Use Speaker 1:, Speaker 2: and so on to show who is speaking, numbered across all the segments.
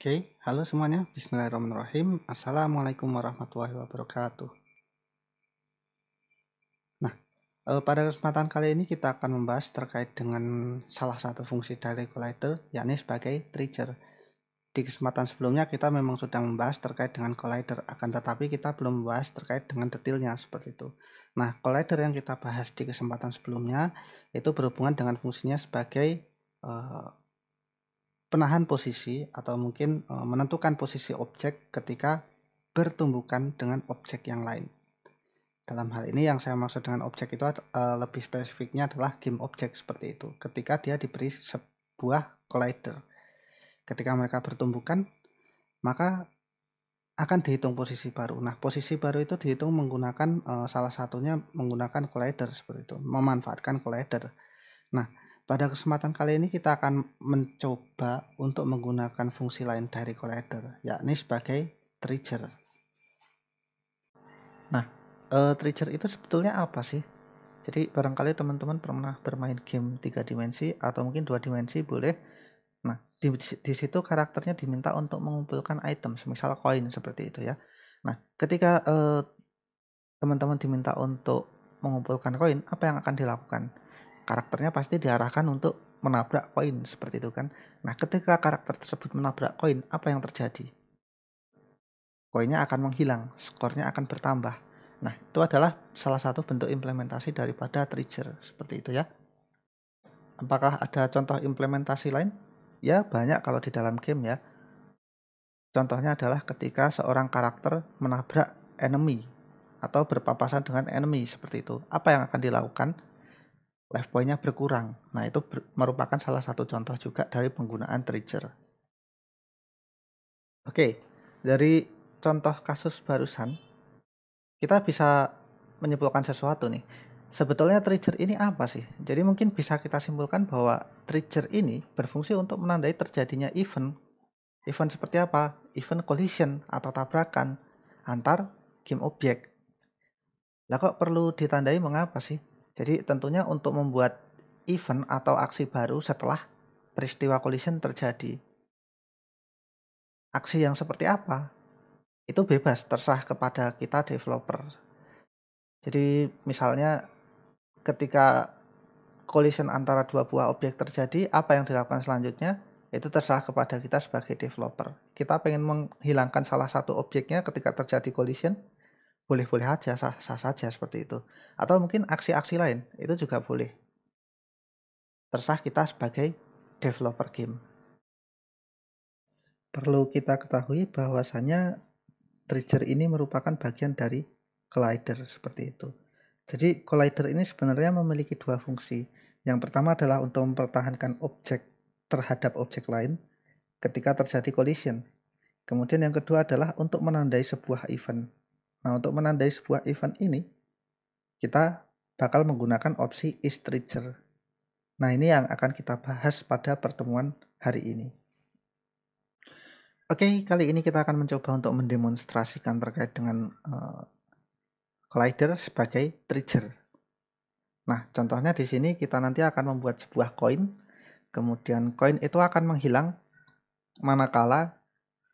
Speaker 1: Oke, halo semuanya. Bismillahirrahmanirrahim. Assalamualaikum warahmatullahi wabarakatuh. Nah, pada kesempatan kali ini kita akan membahas terkait dengan salah satu fungsi dari collider, yakni sebagai trigger. Di kesempatan sebelumnya kita memang sudah membahas terkait dengan collider, akan tetapi kita belum membahas terkait dengan detailnya seperti itu. Nah, collider yang kita bahas di kesempatan sebelumnya itu berhubungan dengan fungsinya sebagai penahan posisi atau mungkin menentukan posisi objek ketika bertumbukan dengan objek yang lain. Dalam hal ini yang saya maksud dengan objek itu lebih spesifiknya adalah game objek seperti itu. Ketika dia diberi sebuah collider, ketika mereka bertumbukan, maka akan dihitung posisi baru. Nah, posisi baru itu dihitung menggunakan salah satunya menggunakan collider seperti itu, memanfaatkan collider. Nah, pada kesempatan kali ini kita akan mencoba untuk menggunakan fungsi lain dari collider, yakni sebagai trigger. Nah, trigger itu sebetulnya apa sih? Jadi barangkali teman-teman pernah bermain game 3 dimensi atau mungkin 2 dimensi boleh. Nah, di situ karakternya diminta untuk mengumpulkan item, semisal koin seperti itu ya. Nah, ketika teman-teman diminta untuk mengumpulkan koin, apa yang akan dilakukan? Karakternya pasti diarahkan untuk menabrak koin seperti itu kan. Nah, ketika karakter tersebut menabrak koin, apa yang terjadi? Koinnya akan menghilang, skornya akan bertambah. Nah, itu adalah salah satu bentuk implementasi daripada trigger seperti itu ya. Apakah ada contoh implementasi lain? Ya, banyak kalau di dalam game ya. Contohnya adalah ketika seorang karakter menabrak enemy atau berpapasan dengan enemy seperti itu. Apa yang akan dilakukan? Life point-nya berkurang. Nah, itu merupakan salah satu contoh juga dari penggunaan trigger. Oke, dari contoh kasus barusan, kita bisa menyimpulkan sesuatu nih. Sebetulnya trigger ini apa sih? Jadi mungkin bisa kita simpulkan bahwa trigger ini berfungsi untuk menandai terjadinya event. Event seperti apa? Event collision atau tabrakan antar game objek. Lah kok perlu ditandai mengapa sih? Jadi tentunya untuk membuat event atau aksi baru setelah peristiwa collision terjadi. Aksi yang seperti apa? Itu bebas, terserah kepada kita developer. Jadi misalnya ketika collision antara dua buah objek terjadi, apa yang dilakukan selanjutnya? Itu terserah kepada kita sebagai developer. Kita pengen menghilangkan salah satu objeknya ketika terjadi collision, boleh-boleh aja, sah-sah saja seperti itu. Atau mungkin aksi-aksi lain, itu juga boleh. Terserah kita sebagai developer game. Perlu kita ketahui bahwasanya trigger ini merupakan bagian dari collider seperti itu. Jadi collider ini sebenarnya memiliki dua fungsi. Yang pertama adalah untuk mempertahankan objek terhadap objek lain ketika terjadi collision. Kemudian yang kedua adalah untuk menandai sebuah event. Nah, untuk menandai sebuah event ini, kita bakal menggunakan opsi isTrigger. Nah, ini yang akan kita bahas pada pertemuan hari ini. Oke, kali ini kita akan mencoba untuk mendemonstrasikan terkait dengan collider sebagai trigger. Nah, contohnya di sini kita nanti akan membuat sebuah koin. Kemudian koin itu akan menghilang manakala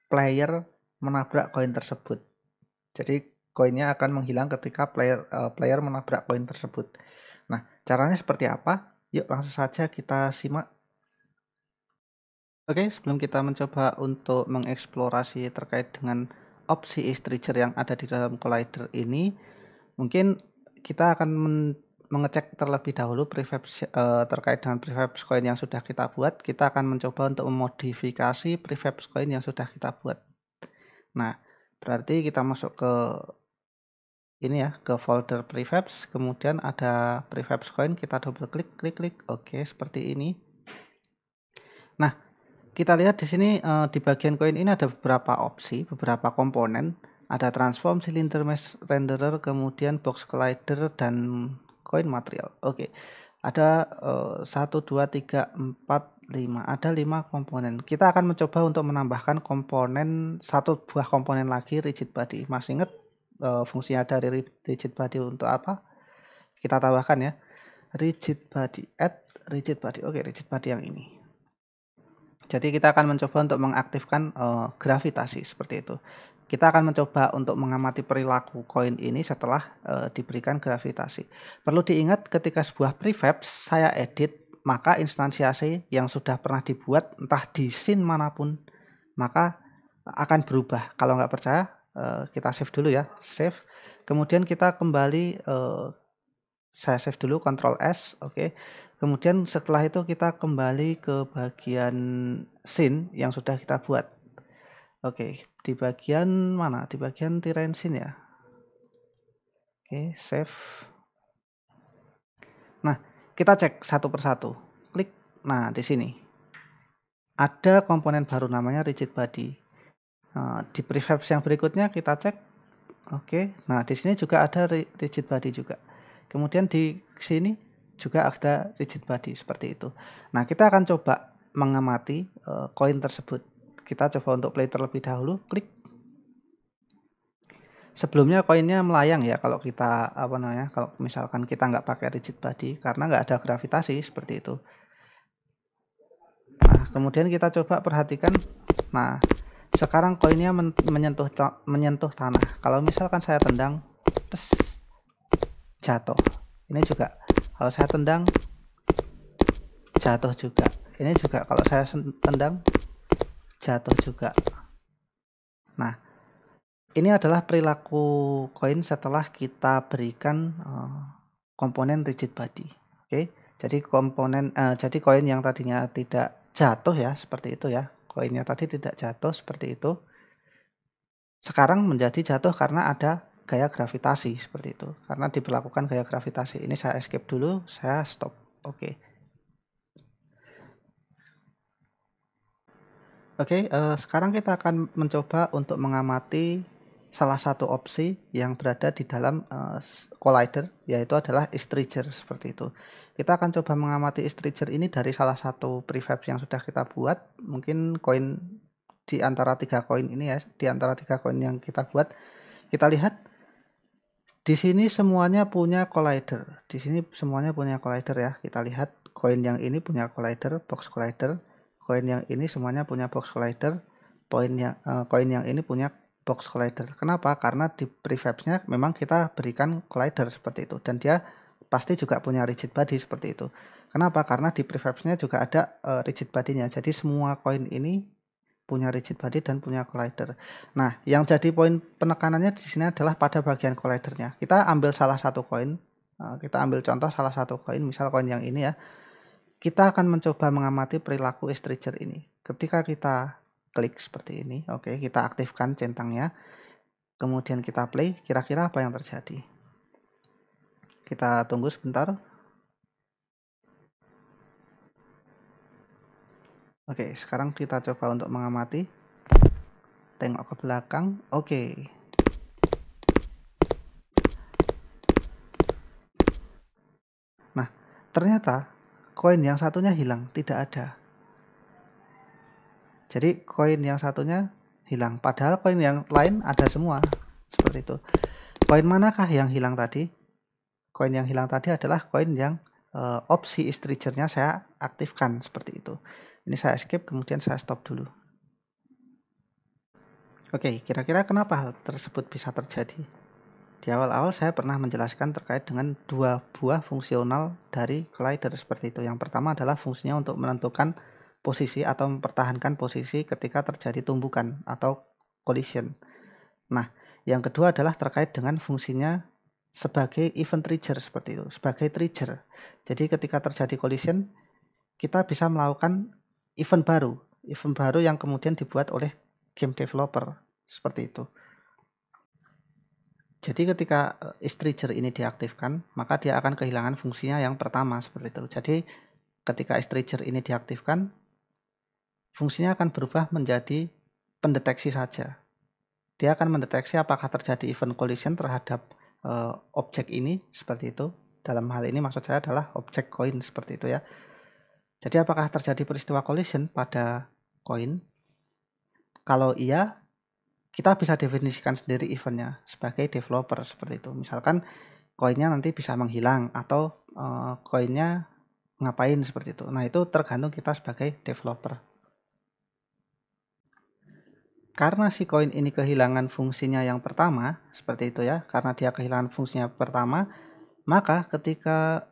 Speaker 1: player menabrak koin tersebut. Jadi koinnya akan menghilang ketika player menabrak koin tersebut. Nah, caranya seperti apa? Yuk langsung saja kita simak. Oke, sebelum kita mencoba untuk mengeksplorasi terkait dengan opsi isTrigger yang ada di dalam collider ini, mungkin kita akan mengecek terlebih dahulu terkait dengan prefabs coin yang sudah kita buat. Kita akan mencoba untuk memodifikasi prefabs coin yang sudah kita buat. Nah, berarti kita masuk ke ini ya, ke folder prefabs, kemudian ada prefabs coin, kita double klik, oke, seperti ini. Nah, kita lihat di sini di bagian koin ini ada beberapa opsi, beberapa komponen. Ada transform, cylinder mesh renderer, kemudian box collider dan coin material. Oke. Ada 1 2 3 4 5. Ada 5 komponen. Kita akan mencoba untuk menambahkan komponen satu buah komponen lagi rigid body. Masih ingat fungsinya dari rigid body untuk apa? Kita tambahkan ya. Rigid body, add rigid body. Oke, rigid body yang ini. Jadi kita akan mencoba untuk mengaktifkan gravitasi seperti itu. Kita akan mencoba untuk mengamati perilaku koin ini setelah diberikan gravitasi. Perlu diingat ketika sebuah prefabs saya edit, maka instansiasi yang sudah pernah dibuat entah di scene manapun, maka akan berubah. Kalau nggak percaya, kita save dulu ya, save. Kemudian kita kembali, saya save dulu, Ctrl S, oke. Kemudian setelah itu kita kembali ke bagian scene yang sudah kita buat. Oke, di bagian mana? Di bagian terrain scene ya. Oke, save. Nah, kita cek satu persatu. Klik. Nah, di sini ada komponen baru namanya rigid body. Di prefabs yang berikutnya kita cek. Oke. Nah, di sini juga ada rigid body juga. Kemudian di sini juga ada rigid body seperti itu. Nah, kita akan coba mengamati koin tersebut. Kita coba untuk play terlebih dahulu, klik. Sebelumnya koinnya melayang ya kalau kita kalau misalkan kita nggak pakai rigid body karena nggak ada gravitasi seperti itu. Nah, kemudian kita coba perhatikan. Nah, sekarang koinnya menyentuh tanah. Kalau misalkan saya tendang, tes, jatuh. Ini juga kalau saya tendang, jatuh juga. Ini juga kalau saya tendang, jatuh juga. Nah, ini adalah perilaku koin setelah kita berikan komponen rigid body. Oke, jadi jadi koin yang tadinya tidak jatuh ya, seperti itu ya. Koinnya tadi tidak jatuh seperti itu. Sekarang menjadi jatuh karena ada gaya gravitasi seperti itu. Karena diberlakukan gaya gravitasi. Ini saya escape dulu, saya stop. Oke. Oke, sekarang kita akan mencoba untuk mengamati salah satu opsi yang berada di dalam collider, yaitu adalah X-Trigger seperti itu. Kita akan coba mengamati X-Trigger ini dari salah satu prefab yang sudah kita buat. Mungkin koin di antara 3 koin ini ya, di antara 3 koin yang kita buat. Kita lihat di sini semuanya punya collider. Di sini semuanya punya collider ya. Kita lihat koin yang ini punya collider, box collider. Koin yang ini semuanya punya box collider. Koin yang ini punya box collider. Kenapa? Karena di prefabsnya memang kita berikan collider seperti itu, dan dia pasti juga punya rigid body seperti itu. Kenapa? Karena di prefabsnya juga ada rigid body-nya. Jadi semua koin ini punya rigid body dan punya collider. Nah, yang jadi poin penekanannya di sini adalah pada bagian collidernya. Kita ambil salah satu koin, kita ambil contoh salah satu koin, misal koin yang ini ya. Kita akan mencoba mengamati perilaku X-Trigger ini. Ketika kita klik seperti ini, oke, kita aktifkan centangnya, kemudian kita play, kira-kira apa yang terjadi? Kita tunggu sebentar. Oke, sekarang kita coba untuk mengamati. Tengok ke belakang. Oke. Nah, ternyata koin yang satunya hilang, tidak ada. Jadi koin yang satunya hilang, padahal koin yang lain ada semua. Seperti itu. Koin manakah yang hilang tadi? Koin yang hilang tadi adalah koin yang opsi X-Trigger-nya saya aktifkan seperti itu. Ini saya skip, kemudian saya stop dulu. Oke, kira-kira kenapa hal tersebut bisa terjadi? Di awal-awal saya pernah menjelaskan terkait dengan 2 buah fungsional dari collider seperti itu. Yang pertama adalah fungsinya untuk menentukan posisi atau mempertahankan posisi ketika terjadi tumbukan atau collision. Nah, yang kedua adalah terkait dengan fungsinya sebagai event trigger seperti itu, sebagai trigger. Jadi ketika terjadi collision, kita bisa melakukan event baru yang kemudian dibuat oleh game developer seperti itu. Jadi ketika X-Trigger ini diaktifkan, maka dia akan kehilangan fungsinya yang pertama seperti itu. Jadi ketika X-Trigger ini diaktifkan, fungsinya akan berubah menjadi pendeteksi saja. Dia akan mendeteksi apakah terjadi event collision terhadap objek ini seperti itu. Dalam hal ini maksud saya adalah objek koin seperti itu ya. Jadi apakah terjadi peristiwa collision pada koin? Kalau iya, kita bisa definisikan sendiri eventnya sebagai developer seperti itu. Misalkan koinnya nanti bisa menghilang atau koinnya ngapain seperti itu. Nah, itu tergantung kita sebagai developer. karena si koin ini kehilangan fungsinya yang pertama, seperti itu ya, karena dia kehilangan fungsinya pertama, maka ketika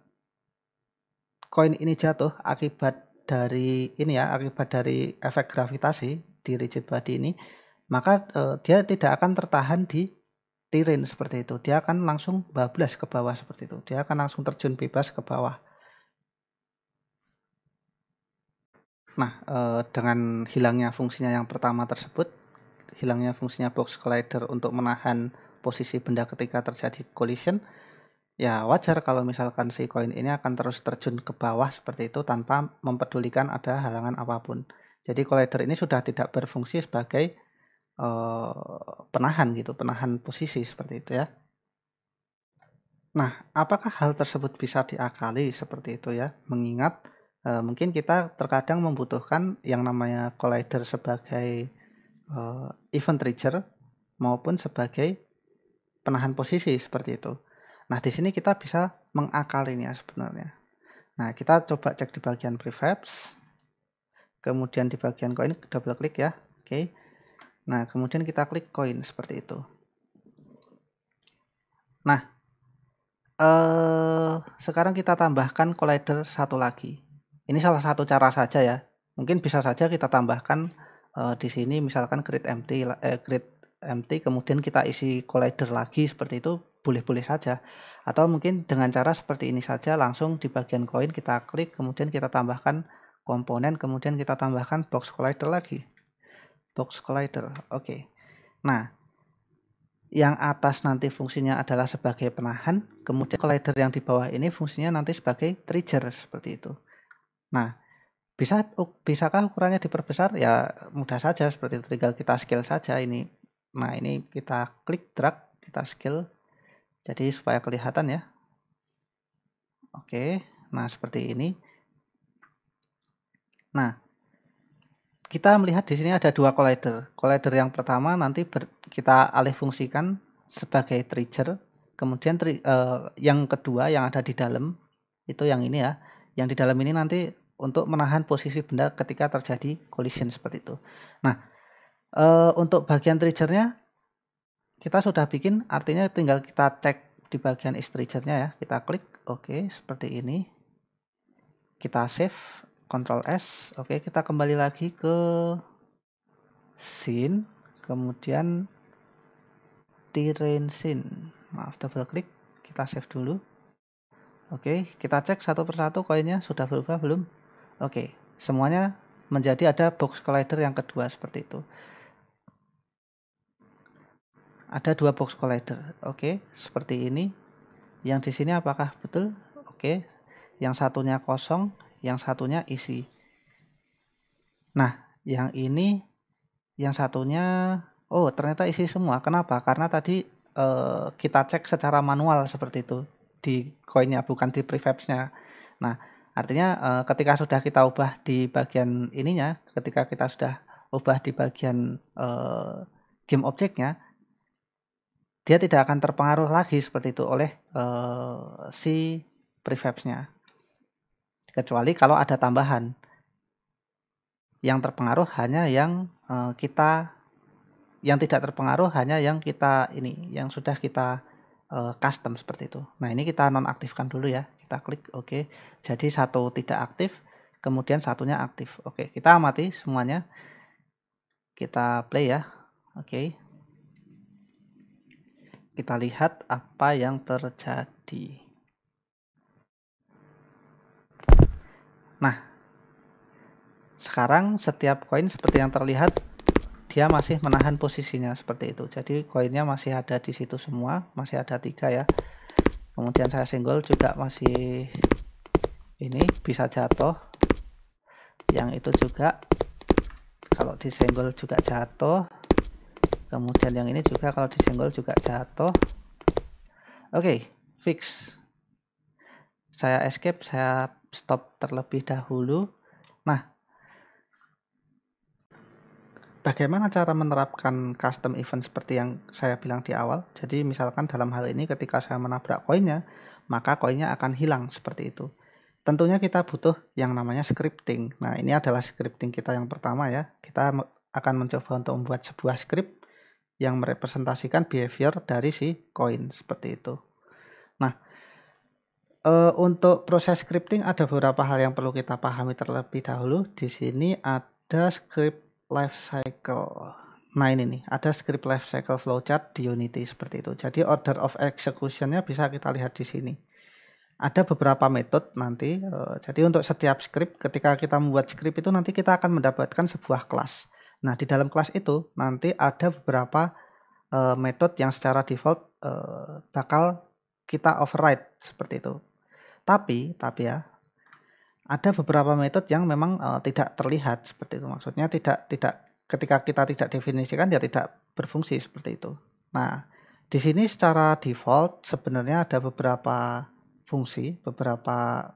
Speaker 1: koin ini jatuh akibat dari ini ya, akibat dari efek gravitasi di rigid body ini, maka dia tidak akan tertahan di tirin seperti itu. Dia akan langsung bablas ke bawah seperti itu. Dia akan langsung terjun bebas ke bawah. Nah, dengan hilangnya fungsinya yang pertama tersebut, hilangnya fungsinya box collider untuk menahan posisi benda ketika terjadi collision, ya wajar kalau misalkan si koin ini akan terus terjun ke bawah seperti itu tanpa mempedulikan ada halangan apapun. Jadi collider ini sudah tidak berfungsi sebagai penahan gitu, penahan posisi seperti itu ya. Nah, apakah hal tersebut bisa diakali seperti itu ya? Mengingat mungkin kita terkadang membutuhkan yang namanya collider sebagai event trigger maupun sebagai penahan posisi seperti itu. Nah, di sini kita bisa mengakalinya sebenarnya. Nah, kita coba cek di bagian prefabs, kemudian di bagian koin double klik ya. Oke. Nah, kemudian kita klik koin seperti itu. Nah, sekarang kita tambahkan collider satu lagi. Ini salah satu cara saja ya. Mungkin bisa saja kita tambahkan di sini misalkan grid empty kemudian kita isi collider lagi seperti itu, boleh-boleh saja. Atau mungkin dengan cara seperti ini saja, langsung di bagian koin kita klik kemudian kita tambahkan komponen kemudian kita tambahkan box collider lagi. Box collider. Oke. Nah, yang atas nanti fungsinya adalah sebagai penahan, kemudian collider yang di bawah ini fungsinya nanti sebagai trigger seperti itu. Nah, bisakah ukurannya diperbesar? Ya mudah saja seperti itu, tinggal kita scale saja ini. Nah, ini kita klik drag, kita scale jadi supaya kelihatan ya. Oke, nah seperti ini. Nah, kita melihat di sini ada dua collider. Collider yang pertama nanti kita alih fungsikan sebagai trigger. Kemudian yang kedua yang ada di dalam itu yang ini ya. Yang di dalam ini nanti untuk menahan posisi benda ketika terjadi collision seperti itu. Nah, untuk bagian triggernya kita sudah bikin, artinya tinggal kita cek di bagian is triggernya ya. Kita klik, oke, seperti ini. Kita save, Ctrl S. Oke, kita kembali lagi ke scene, kemudian terrain scene. Maaf, double klik, kita save dulu. Oke, kita cek satu persatu koinnya sudah berubah belum? Oke, semuanya menjadi ada box collider yang kedua seperti itu. Ada dua box collider. Oke, seperti ini. Yang di sini apakah betul? Oke. Yang satunya kosong, yang satunya isi. Nah, yang ini yang satunya ternyata isi semua. Kenapa? Karena tadi kita cek secara manual seperti itu di koinnya, bukan di prefabs-nya. Nah, artinya ketika sudah kita ubah di bagian ininya, ketika kita sudah ubah di bagian game objeknya, dia tidak akan terpengaruh lagi seperti itu oleh si prefabs-nya. Kecuali kalau ada tambahan. Yang terpengaruh hanya yang yang tidak terpengaruh hanya yang kita ini, yang sudah kita custom seperti itu. Nah, ini kita nonaktifkan dulu ya. Kita klik oke. Jadi satu tidak aktif, kemudian satunya aktif. Oke, kita amati semuanya. Kita play ya. Oke. Kita lihat apa yang terjadi. Nah, sekarang setiap koin seperti yang terlihat dia masih menahan posisinya seperti itu. Jadi koinnya masih ada di situ semua, masih ada 3 ya. Kemudian saya senggol juga masih ini bisa jatuh. Yang itu juga kalau disenggol juga jatuh. Kemudian yang ini juga kalau disenggol juga jatuh. Oke, fix. Saya escape, saya stop terlebih dahulu. Nah, bagaimana cara menerapkan custom event seperti yang saya bilang di awal? Jadi misalkan dalam hal ini ketika saya menabrak koinnya, maka koinnya akan hilang seperti itu. Tentunya kita butuh yang namanya scripting. Nah, ini adalah scripting kita yang pertama ya. Kita akan mencoba untuk membuat sebuah script yang merepresentasikan behavior dari si koin seperti itu. Nah, untuk proses scripting ada beberapa hal yang perlu kita pahami terlebih dahulu. Di sini ada script lifecycle. Nah ini nih, ada script lifecycle flowchart di Unity seperti itu. Jadi order of execution-nya bisa kita lihat di sini. Ada beberapa metode nanti. Jadi untuk setiap script, ketika kita membuat script itu nanti kita akan mendapatkan sebuah kelas. Nah di dalam kelas itu nanti ada beberapa metode yang secara default bakal kita override seperti itu. Tapi ya, ada beberapa metode yang memang tidak terlihat seperti itu. Maksudnya tidak ketika kita tidak definisikan dia tidak berfungsi seperti itu. Nah, di sini secara default sebenarnya ada beberapa fungsi, beberapa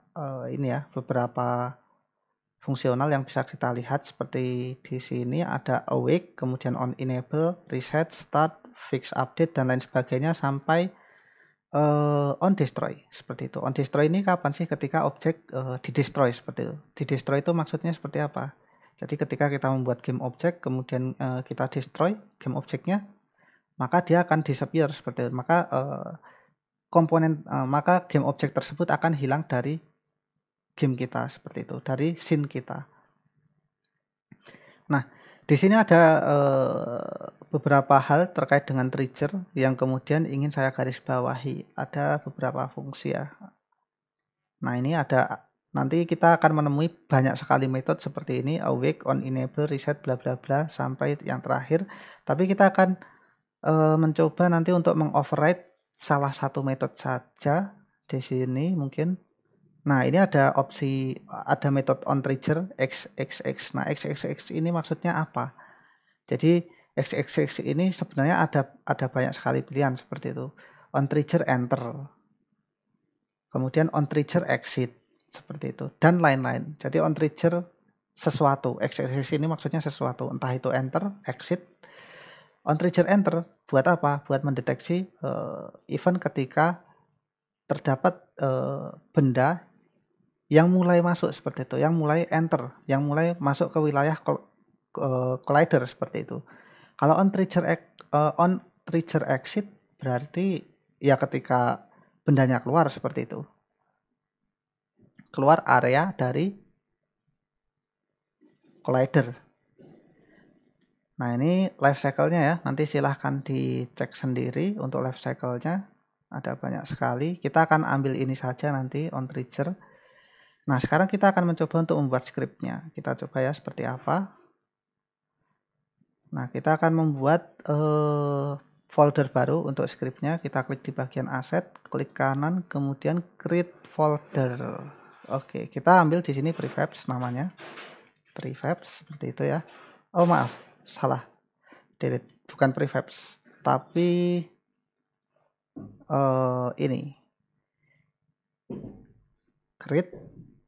Speaker 1: beberapa fungsional yang bisa kita lihat seperti di sini ada awake, kemudian on enable, reset, start, fix update dan lain sebagainya sampai on destroy seperti itu. On destroy ini kapan sih? Ketika objek di-destroy seperti itu. Di-destroy itu maksudnya seperti apa? Jadi ketika kita membuat game object kemudian kita destroy game objeknya, maka dia akan disappear seperti itu. Maka maka game object tersebut akan hilang dari game kita seperti itu, dari scene kita. Nah, di sini ada beberapa hal terkait dengan trigger yang kemudian ingin saya garis bawahi. Ada beberapa fungsi ya. Nah, ini ada nanti kita akan menemui banyak sekali metode seperti ini, awake, on enable, reset, bla bla bla sampai yang terakhir. Tapi kita akan mencoba nanti untuk mengoverride salah satu metode saja di sini mungkin. Nah, ini ada metode on trigger XXX. Nah, XXX ini maksudnya apa? Jadi XXX ini sebenarnya ada banyak sekali pilihan seperti itu. On trigger enter. Kemudian on trigger exit seperti itu dan lain-lain. Jadi on trigger sesuatu. XXX ini maksudnya sesuatu, entah itu enter, exit. On trigger enter buat apa? Buat mendeteksi event ketika terdapat benda yang mulai masuk seperti itu, yang mulai enter, yang mulai masuk ke wilayah collider seperti itu. Kalau on trigger exit berarti ya ketika bendanya keluar seperti itu. Keluar area dari collider. Nah, ini life cycle-nya ya. Nanti silahkan dicek sendiri untuk life cycle-nya. Ada banyak sekali. Kita akan ambil ini saja nanti on trigger. Nah, sekarang kita akan mencoba untuk membuat script-nya. Kita coba ya seperti apa. Nah, kita akan membuat folder baru untuk script-nya. Kita klik di bagian aset, klik kanan, kemudian create folder. Oke, kita ambil di sini prefabs namanya. Prefabs seperti itu ya. Oh, maaf, salah. Delete, bukan prefabs, tapi ini. Create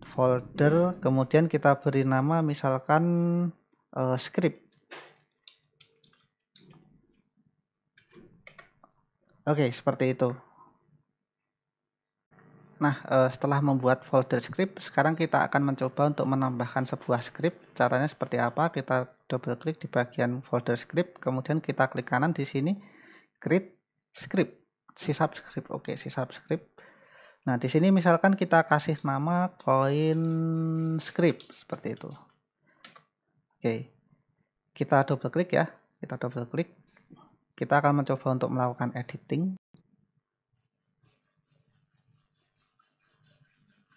Speaker 1: folder, kemudian kita beri nama misalkan script. Oke, seperti itu. Nah, setelah membuat folder script, sekarang kita akan mencoba untuk menambahkan sebuah script. Caranya seperti apa? Kita double klik di bagian folder script, kemudian kita klik kanan di sini, create script, sysap script. Oke, sysap script. Nah, di sini misalkan kita kasih nama coin script seperti itu. Oke, kita double klik ya. Kita double klik. Kita akan mencoba untuk melakukan editing.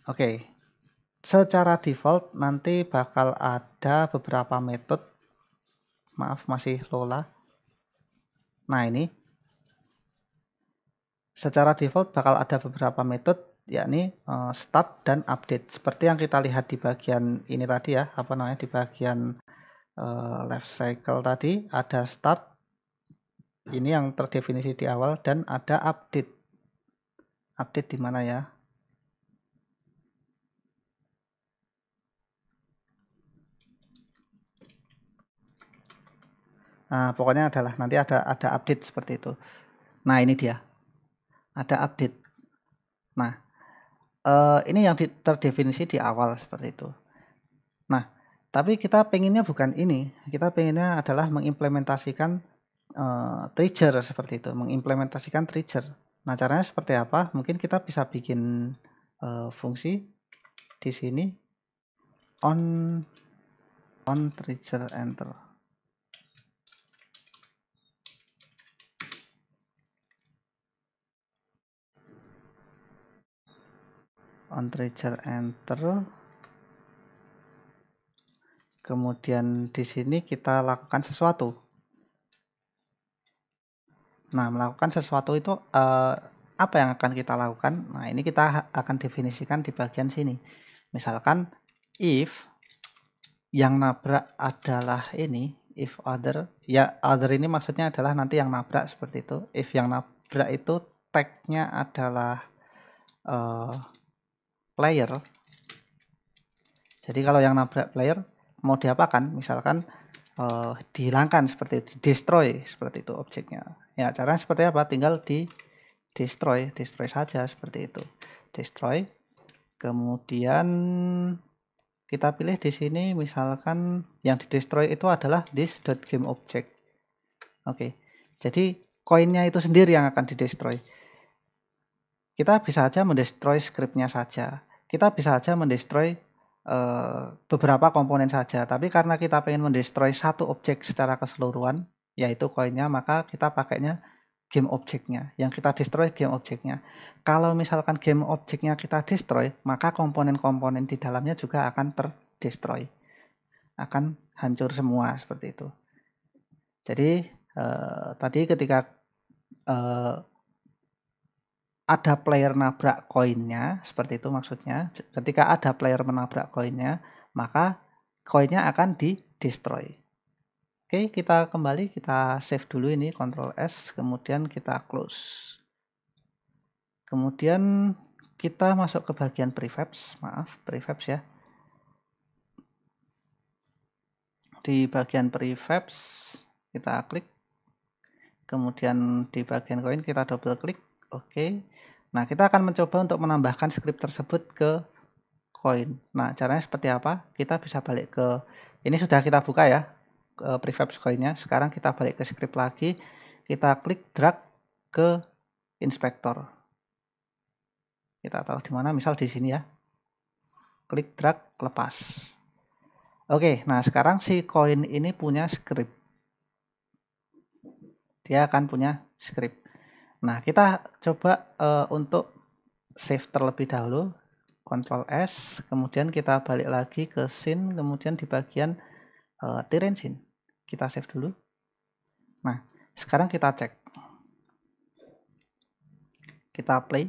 Speaker 1: Oke, secara default nanti bakal ada beberapa metode. Maaf, masih Lola. Nah, ini secara default bakal ada beberapa metode, yakni start dan update. Seperti yang kita lihat di bagian ini tadi ya, di bagian life cycle tadi ada start. Ini yang terdefinisi di awal dan ada update. Update di mana ya? Nah, pokoknya adalah nanti ada update seperti itu. Nah, ini dia. Ada update. Nah, ini yang terdefinisi di awal seperti itu. Nah, Tapi kita pengennya bukan ini, kita pengennya adalah mengimplementasikan trigger seperti itu, mengimplementasikan trigger. Nah, caranya seperti apa? Mungkin kita bisa bikin fungsi di sini on trigger enter. On trigger enter. Kemudian di sini kita lakukan sesuatu. Nah, melakukan sesuatu itu apa yang akan kita lakukan? Nah, ini kita akan definisikan di bagian sini. Misalkan if yang nabrak adalah ini, if other, ya other ini maksudnya adalah nanti yang nabrak seperti itu. If yang nabrak itu tag-nya adalah player. Jadi kalau yang nabrak player mau diapakan? Misalkan dihilangkan seperti itu, destroy seperti itu objeknya. Ya, caranya seperti apa? Tinggal di destroy saja seperti itu. Destroy. Kemudian kita pilih di sini misalkan yang di destroy itu adalah this.gameObject. Oke. Jadi koinnya itu sendiri yang akan di destroy. Kita bisa saja mendestroy scriptnya saja. Kita bisa saja mendestroy beberapa komponen saja, tapi karena kita pengen mendestroy satu objek secara keseluruhan, yaitu koinnya, maka kita pakainya game objeknya. Yang kita destroy game objeknya. Kalau misalkan game objeknya kita destroy, maka komponen-komponen di dalamnya juga akan terdestroy, akan hancur semua seperti itu. Jadi tadi ketika ada player nabrak koinnya, seperti itu maksudnya. Ketika ada player menabrak koinnya, maka koinnya akan di-destroy. Oke, kita kembali, kita save dulu ini, Ctrl S, kemudian kita close. Kemudian kita masuk ke bagian prefabs, ya. Di bagian prefabs, kita klik. Kemudian di bagian koin kita double klik. Oke. Nah, kita akan mencoba untuk menambahkan script tersebut ke koin. Nah, caranya seperti apa? Kita bisa balik ke, ini sudah kita buka ya, ke prefabs koinnya. Sekarang kita balik ke script lagi, kita klik drag ke inspektor. Kita taruh di mana? Misal di sini ya. Klik drag, lepas. Oke, nah sekarang si koin ini punya script. Dia akan punya script. Nah, kita coba untuk save terlebih dahulu. Ctrl S, kemudian kita balik lagi ke scene, kemudian di bagian terrain scene. Kita save dulu. Nah, sekarang kita cek. Kita play.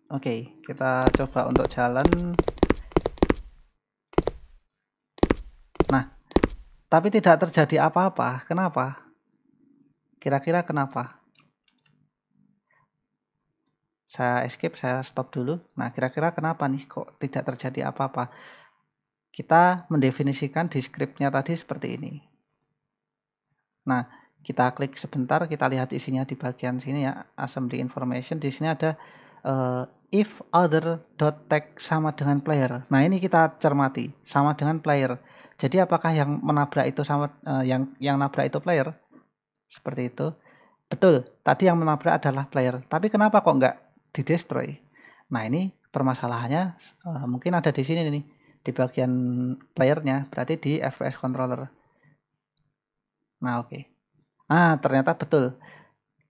Speaker 1: Oke, kita coba untuk jalan. Nah, tapi tidak terjadi apa-apa. Kenapa? Kira-kira kenapa? Saya escape, saya stop dulu. Nah, kira-kira kenapa nih kok tidak terjadi apa-apa? Kita mendefinisikan di scriptnya tadi seperti ini. Nah, kita klik sebentar, kita lihat isinya di bagian sini ya, assembly information. Di sini ada if other.tag sama dengan player. Nah, ini kita cermati, sama dengan player. Jadi apakah yang menabrak itu sama yang nabrak itu player? Seperti itu. Betul, tadi yang menabrak adalah player. Tapi kenapa kok nggak di-destroy? Nah, ini permasalahannya mungkin ada di sini nih, di bagian playernya, berarti di FPS controller. Nah, oke. Nah, ternyata betul.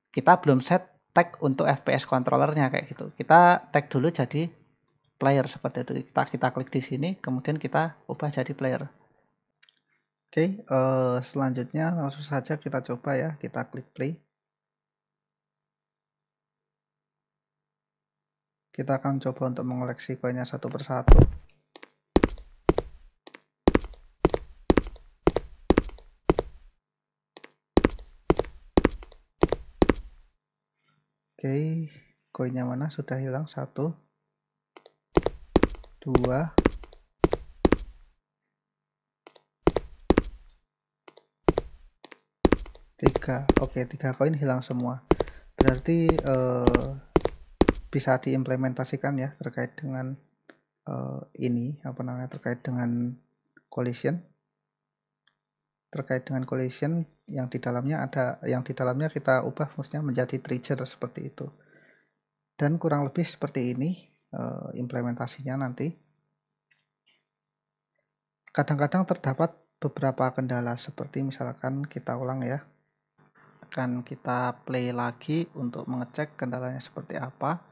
Speaker 1: Kita belum set tag untuk FPS controllernya kayak gitu. Kita tag dulu jadi player seperti itu. Kita klik di sini, kemudian kita ubah jadi player. Oke, selanjutnya langsung saja kita coba ya. Kita klik play. Kita akan coba untuk mengoleksi koinnya satu persatu. Oke, koinnya mana? Sudah hilang. 1, 2, 3. Oke, 3 koin hilang semua. Berarti bisa diimplementasikan ya terkait dengan ini terkait dengan collision. Terkait dengan collision yang di dalamnya kita ubah fungsinya menjadi trigger seperti itu. Dan kurang lebih seperti ini implementasinya nanti. Kadang-kadang terdapat beberapa kendala seperti misalkan kita ulang ya. Akan kita play lagi untuk mengecek kendalanya seperti apa.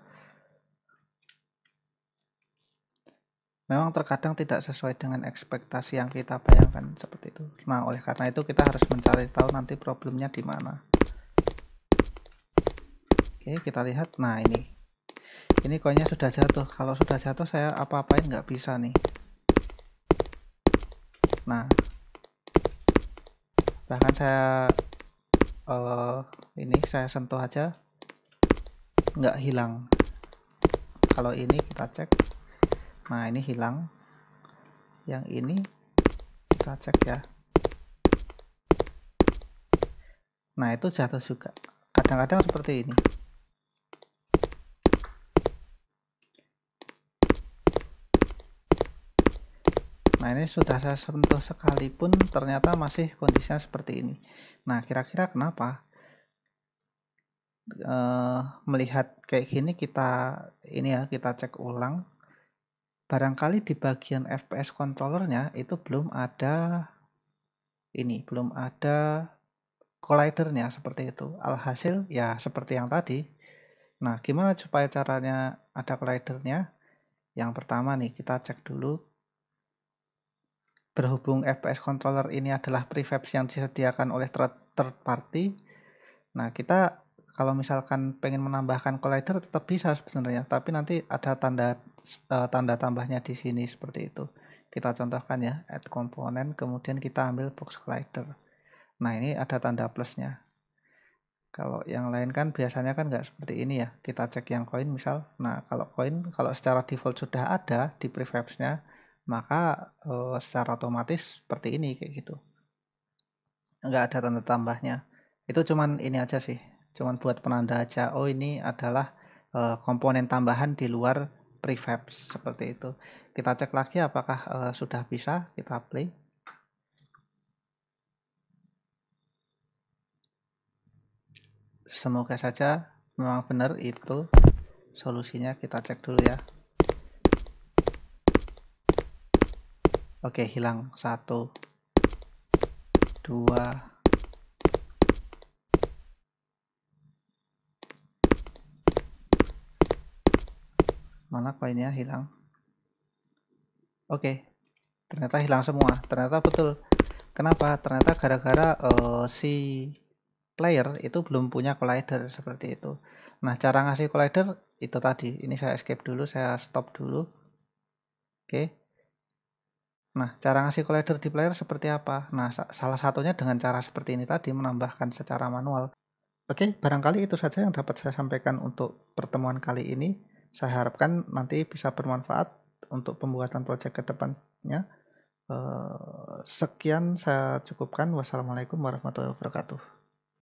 Speaker 1: Memang terkadang tidak sesuai dengan ekspektasi yang kita bayangkan seperti itu. Nah, oleh karena itu kita harus mencari tahu nanti problemnya di mana. Oke, kita lihat. Nah, ini koinnya sudah jatuh. Kalau sudah jatuh saya apa-apain nggak bisa nih. Nah, bahkan saya ini saya sentuh aja nggak hilang. Kalau ini kita cek. Nah, ini hilang. Yang ini kita cek ya. Nah, itu jatuh juga. Kadang-kadang seperti ini. Nah, ini sudah saya sentuh sekalipun ternyata masih kondisinya seperti ini. Nah, kira-kira kenapa? Melihat kayak gini kita cek ulang. Barangkali di bagian FPS controllernya itu belum ada collidernya seperti itu. Alhasil ya seperti yang tadi. Nah, gimana supaya caranya ada collidernya? Yang pertama nih kita cek dulu. Berhubung FPS controller ini adalah prefabs yang disediakan oleh third party. Nah, kita kalau misalkan pengen menambahkan collider tetap bisa sebenarnya, tapi nanti ada tanda tambahnya di sini seperti itu. Kita contohkan ya, add component, kemudian kita ambil box collider. Nah, ini ada tanda plusnya. Kalau yang lain kan biasanya kan nggak seperti ini ya. Kita cek yang koin misal. Nah, kalau secara default sudah ada di prefabsnya, maka secara otomatis seperti ini kayak gitu. Nggak ada tanda tambahnya. Itu cuman ini aja sih. Cuman buat penanda aja. Oh, ini adalah komponen tambahan di luar prefabs seperti itu. Kita cek lagi apakah sudah bisa. Kita play. Semoga saja memang benar itu solusinya. Kita cek dulu ya. Oke, hilang 1, 2. Mana koinnya hilang? Oke, ternyata hilang semua. Ternyata betul. Kenapa? Ternyata gara-gara si player itu belum punya collider seperti itu. Nah, cara ngasih collider itu tadi. Ini saya escape dulu, saya stop dulu. Oke. Nah, cara ngasih collider di player seperti apa? Nah, salah satunya dengan cara seperti ini tadi, menambahkan secara manual. Oke, barangkali itu saja yang dapat saya sampaikan untuk pertemuan kali ini. Saya harapkan nanti bisa bermanfaat untuk pembuatan proyek ke depannya. Sekian saya cukupkan. Wassalamualaikum warahmatullahi wabarakatuh.